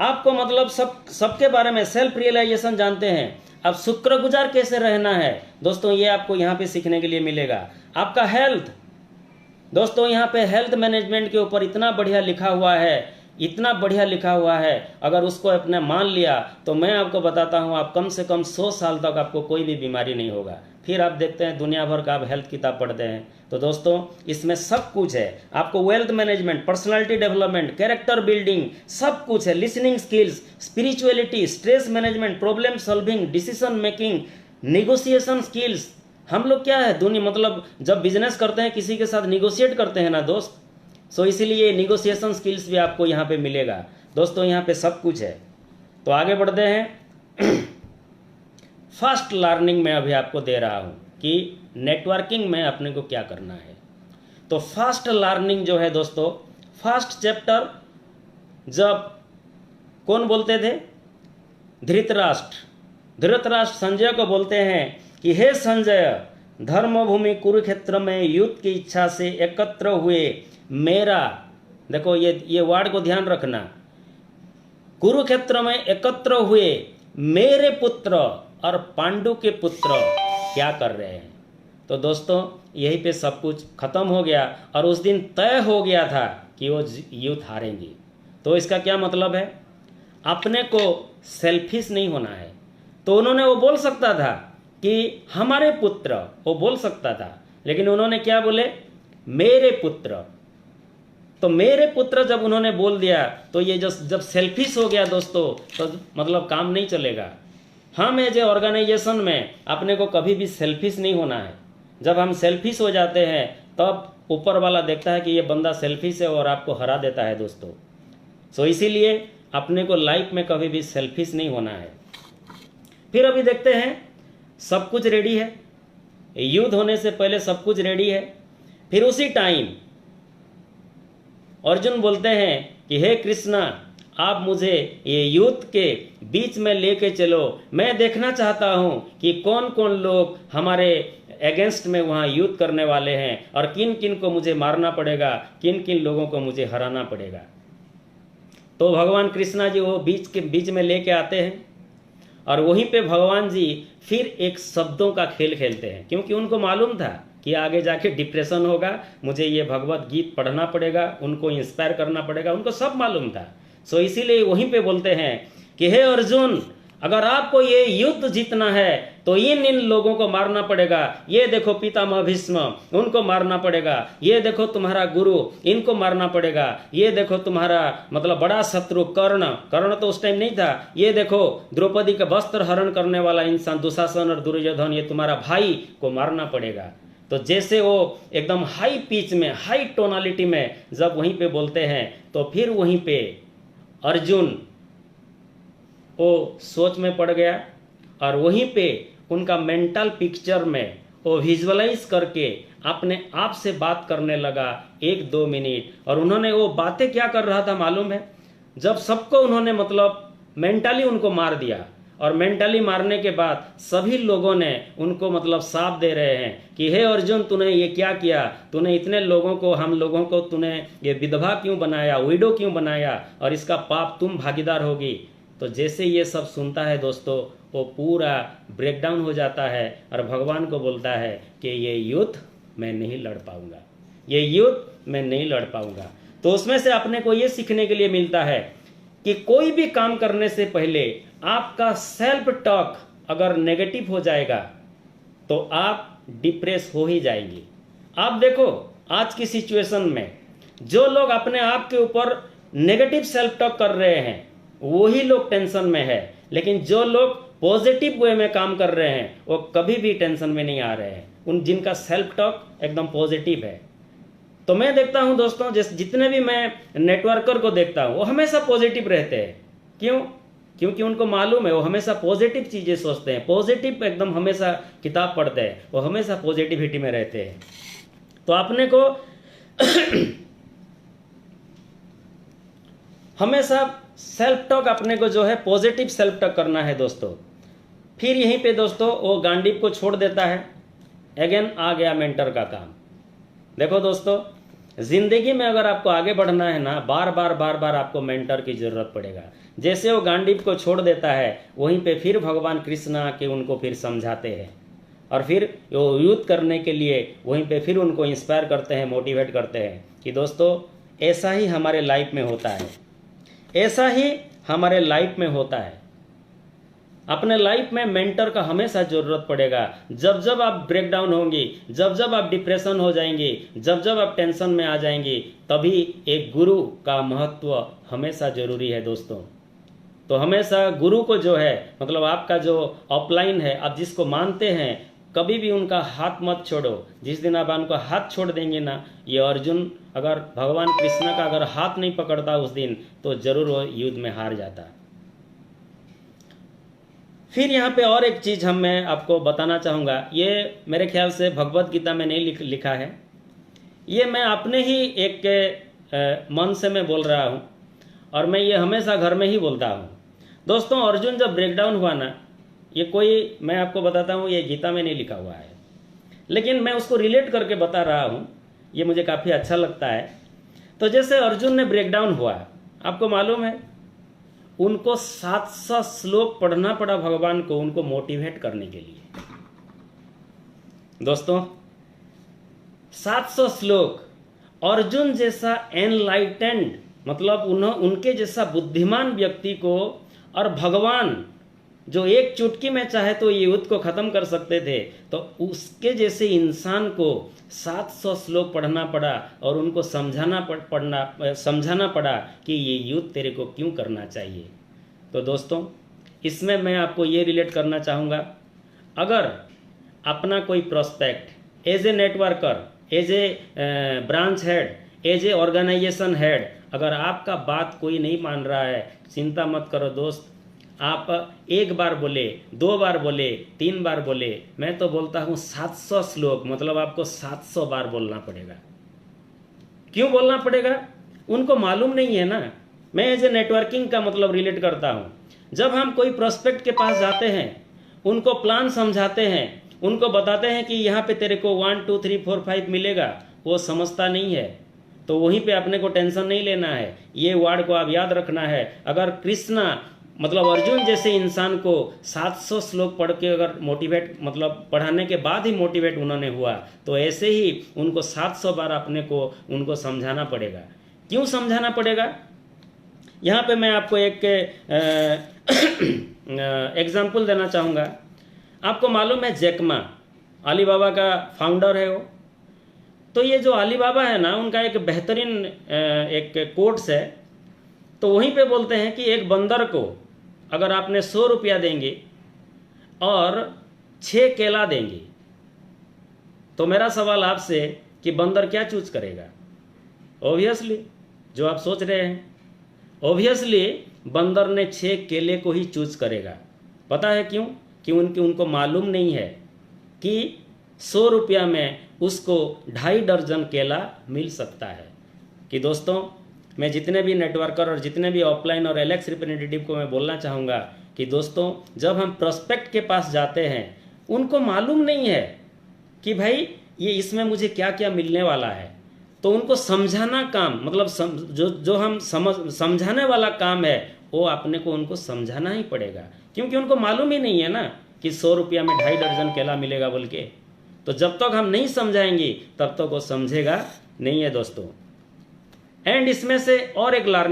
आपको मतलब सबके बारे में सेल्फ रियलाइजेशन जानते हैं। अब शुक्रगुजार कैसे रहना है दोस्तों, ये आपको यहाँ पे सीखने के लिए मिलेगा। आपका हेल्थ दोस्तों, यहाँ पे हेल्थ मैनेजमेंट के ऊपर इतना बढ़िया लिखा हुआ है, इतना बढ़िया लिखा हुआ है। अगर उसको अपने मान लिया तो मैं आपको बताता हूँ, आप कम से कम 100 साल तक आपको कोई भी बीमारी नहीं होगा। फिर आप देखते हैं दुनिया भर का आप हेल्थ किताब पढ़ते हैं, तो दोस्तों इसमें सब कुछ है। आपको wealth management, personality development, character building, सब कुछ है। Listening skills, spirituality, stress management, problem solving, decision making, negotiation skills. हम लोग क्या है दुनिया मतलब जब बिजनेस करते हैं किसी के साथ निगोशिएट करते हैं ना दोस्त, सो इसीलिए निगोशिएशन स्किल्स भी आपको यहाँ पे मिलेगा दोस्तों। यहाँ पे सब कुछ है। तो आगे बढ़ते हैं। फास्ट लर्निंग में अभी आपको दे रहा हूँ कि नेटवर्किंग में अपने को क्या करना है। तो फास्ट लर्निंग जो है दोस्तों, फर्स्ट चैप्टर जब कौन बोलते थे, धृतराष्ट्र संजय को बोलते हैं कि हे संजय, धर्मभूमि कुरुक्षेत्र में युद्ध की इच्छा से एकत्र हुए मेरा, देखो ये वर्ड को ध्यान रखना, कुरुक्षेत्र में एकत्र हुए मेरे पुत्र और पांडु के पुत्र क्या कर रहे हैं। तो दोस्तों यहीं पे सब कुछ खत्म हो गया और उस दिन तय हो गया था कि वो युद्ध हारेंगे। तो इसका क्या मतलब है, अपने को सेल्फिश नहीं होना है। तो उन्होंने वो बोल सकता था कि हमारे पुत्र, वो बोल सकता था, लेकिन उन्होंने क्या बोले, मेरे पुत्र। तो मेरे पुत्र जब उन्होंने बोल दिया तो ये जब सेल्फिश हो गया दोस्तों, तो मतलब काम नहीं चलेगा। हम एज ए ऑर्गेनाइजेशन में अपने को कभी भी सेल्फिश नहीं होना है। जब हम सेल्फिश हो जाते हैं तब ऊपर वाला देखता है कि ये बंदा सेल्फिश है और आपको हरा देता है दोस्तों। सो इसीलिए अपने को लाइफ में कभी भी सेल्फिश नहीं होना है। फिर अभी देखते हैं, सब कुछ रेडी है, युद्ध होने से पहले सब कुछ रेडी है। फिर उसी टाइम अर्जुन बोलते हैं कि हे कृष्णा, आप मुझे ये युद्ध के बीच में लेके चलो, मैं देखना चाहता हूँ कि कौन कौन लोग हमारे अगेंस्ट में वहाँ युद्ध करने वाले हैं और किन किन को मुझे मारना पड़ेगा, किन किन लोगों को मुझे हराना पड़ेगा। तो भगवान कृष्णा जी वो बीच में लेके आते हैं और वहीं पे भगवान जी फिर एक शब्दों का खेल खेलते हैं, क्योंकि उनको मालूम था कि आगे जाके डिप्रेशन होगा, मुझे ये भगवत गीत पढ़ना पड़ेगा, उनको इंस्पायर करना पड़ेगा, उनको सब मालूम था। सो इसीलिए वहीं पे बोलते हैं कि हे अर्जुन, अगर आपको ये युद्ध जीतना है तो इन लोगों को मारना पड़ेगा। ये देखो पितामह भीष्म, उनको मारना पड़ेगा। ये देखो तुम्हारा गुरु, इनको मारना पड़ेगा। ये देखो तुम्हारा मतलब बड़ा शत्रु कर्ण तो उस टाइम नहीं था। ये देखो द्रौपदी का वस्त्र हरण करने वाला इंसान दुशासन और दुर्योधन, ये तुम्हारा भाई को मारना पड़ेगा। तो जैसे वो एकदम हाई पिच में, हाई टोनालिटी में जब वहीं पे बोलते हैं, तो फिर वहीं पे अर्जुन वो सोच में पड़ गया और वहीं पे उनका मेंटल पिक्चर में वो विजुअलाइज करके अपने आप से बात करने लगा 1-2 मिनट। और उन्होंने वो बातें क्या कर रहा था मालूम है, जब सबको उन्होंने मतलब मेंटली उनको मार दिया और मेंटली मारने के बाद सभी लोगों ने उनको मतलब साथ दे रहे हैं कि हे अर्जुन, तूने ये क्या किया, तूने इतने लोगों को, हम लोगों को तूने ये विधवा क्यों बनाया, विडो क्यों बनाया, और इसका पाप तुम भागीदार होगी। तो जैसे ये सब सुनता है दोस्तों, वो पूरा ब्रेकडाउन हो जाता है और भगवान को बोलता है कि ये युद्ध मैं नहीं लड़ पाऊंगा, ये युद्ध मैं नहीं लड़ पाऊंगा। तो उसमें से अपने को ये सीखने के लिए मिलता है कि कोई भी काम करने से पहले आपका सेल्फ टॉक अगर नेगेटिव हो जाएगा तो आप डिप्रेस हो ही जाएंगे। आप देखो आज की सिचुएशन में जो लोग अपने आप के ऊपर नेगेटिव सेल्फ टॉक कर रहे हैं वही लोग टेंशन में है, लेकिन जो लोग पॉजिटिव वे में काम कर रहे हैं वो कभी भी टेंशन में नहीं आ रहे हैं, उन जिनका सेल्फ टॉक एकदम पॉजिटिव है। तो मैं देखता हूं दोस्तों, जितने भी मैं नेटवर्कर को देखता हूं वो हमेशा पॉजिटिव रहते हैं। क्यों? क्योंकि उनको मालूम है, वो हमेशा पॉजिटिव चीजें सोचते हैं, पॉजिटिव एकदम हमेशा किताब पढ़ते हैं, वो हमेशा पॉजिटिविटी में रहते हैं। तो आपने को हमेशा सेल्फ टॉक अपने को जो है पॉजिटिव सेल्फ टॉक करना है दोस्तों। फिर यहीं पे दोस्तों वो गांडीव को छोड़ देता है, अगेन आ गया मेंटर का काम। देखो दोस्तों, जिंदगी में अगर आपको आगे बढ़ना है ना, बार बार आपको मेंटर की जरूरत पड़ेगा। जैसे वो गांडीव को छोड़ देता है, वहीं पे फिर भगवान कृष्ण आके उनको फिर समझाते हैं और फिर वो युद्ध करने के लिए वहीं पे फिर उनको इंस्पायर करते हैं, मोटिवेट करते हैं कि दोस्तों ऐसा ही हमारे लाइफ में होता है, ऐसा ही हमारे लाइफ में होता है। अपने लाइफ में मेंटर का हमेशा जरूरत पड़ेगा। जब जब आप ब्रेक डाउन होंगी, जब जब आप डिप्रेशन हो जाएंगे, जब जब आप टेंशन में आ जाएंगे, तभी एक गुरु का महत्व हमेशा जरूरी है दोस्तों। तो हमेशा गुरु को जो है, मतलब आपका जो ऑफलाइन है, आप जिसको मानते हैं, कभी भी उनका हाथ मत छोड़ो। जिस दिन आप उनका हाथ छोड़ देंगे ना, ये अर्जुन अगर भगवान कृष्ण का अगर हाथ नहीं पकड़ता उस दिन, तो जरूर वो युद्ध में हार जाता। फिर यहाँ पे और एक चीज़ मैं आपको बताना चाहूँगा, ये मेरे ख्याल से भगवत गीता में नहीं लिखा है, ये मैं अपने ही एक मन से मैं बोल रहा हूँ और मैं ये हमेशा घर में ही बोलता हूँ। दोस्तों अर्जुन जब ब्रेकडाउन हुआ ना, ये कोई मैं आपको बताता हूँ, ये गीता में नहीं लिखा हुआ है, लेकिन मैं उसको रिलेट करके बता रहा हूँ, ये मुझे काफ़ी अच्छा लगता है। तो जैसे अर्जुन ने ब्रेकडाउन हुआ, आपको मालूम है उनको 700 श्लोक पढ़ना पड़ा भगवान को, उनको मोटिवेट करने के लिए। दोस्तों 700 श्लोक, अर्जुन जैसा एनलाइटेंड, मतलब उनके जैसा बुद्धिमान व्यक्ति को, और भगवान जो एक चुटकी में चाहे तो ये युद्ध को खत्म कर सकते थे, तो उसके जैसे इंसान को 700 श्लोक पढ़ना पड़ा और उनको समझाना पड़ा कि ये युद्ध तेरे को क्यों करना चाहिए। तो दोस्तों इसमें मैं आपको ये रिलेट करना चाहूँगा, अगर अपना कोई prospect as a networker, as a branch head, as a organization head, अगर आपका बात कोई नहीं मान रहा है, चिंता मत करो दोस्त। आप एक बार बोले, 2 बार बोले, 3 बार बोले, मैं तो बोलता हूँ 700 श्लोक, मतलब आपको 700 बार बोलना पड़ेगा। क्यों बोलना पड़ेगा? उनको मालूम नहीं है ना। मैं एज ए नेटवर्किंग का मतलब रिलेट करता हूँ। जब हम कोई प्रोस्पेक्ट के पास जाते हैं, उनको प्लान समझाते हैं, उनको बताते हैं कि यहाँ पे तेरे को 1 2 3 4 5 मिलेगा, वो समझता नहीं है, तो वहीं पे अपने को टेंशन नहीं लेना है। ये वर्ड को आप याद रखना है। अगर कृष्णा मतलब अर्जुन जैसे इंसान को 700 श्लोक पढ़ के अगर मोटिवेट, मतलब पढ़ाने के बाद ही मोटिवेट उन्होंने हुआ, तो ऐसे ही उनको 700 बार अपने को उनको समझाना पड़ेगा। क्यों समझाना पड़ेगा? यहाँ पे मैं आपको एक एग्जाम्पल देना चाहूँगा। आपको मालूम है जैक मा अलीबाबा का फाउंडर है वो। तो ये जो अलीबाबा है ना, उनका एक बेहतरीन एक कोट्स है। तो वहीं पे बोलते हैं कि एक बंदर को अगर आपने 100 रुपया देंगे और 6 केला देंगे, तो मेरा सवाल आपसे कि बंदर क्या चूज करेगा? ऑब्वियसली जो आप सोच रहे हैं, ऑब्वियसली बंदर ने 6 केले को ही चूज करेगा। पता है क्यों? कि उनको मालूम नहीं है कि 100 रुपया में उसको 2.5 दर्जन केला मिल सकता है। कि दोस्तों मैं जितने भी नेटवर्कर और जितने भी ऑफलाइन और एलेक्स रिप्रेजेंटेटिव को मैं बोलना चाहूँगा कि दोस्तों जब हम प्रोस्पेक्ट के पास जाते हैं, उनको मालूम नहीं है कि भाई ये इसमें मुझे क्या क्या मिलने वाला है, तो उनको समझाना काम, मतलब जो हम समझाने वाला काम है, वो अपने को उनको समझाना ही पड़ेगा, क्योंकि उनको मालूम ही नहीं है ना कि 100 रुपया में 2.5 दर्जन केला मिलेगा बोल के। तो जब तक हम नहीं समझाएंगे तब तक वो समझेगा नहीं है दोस्तों। एंड इसमें से और एक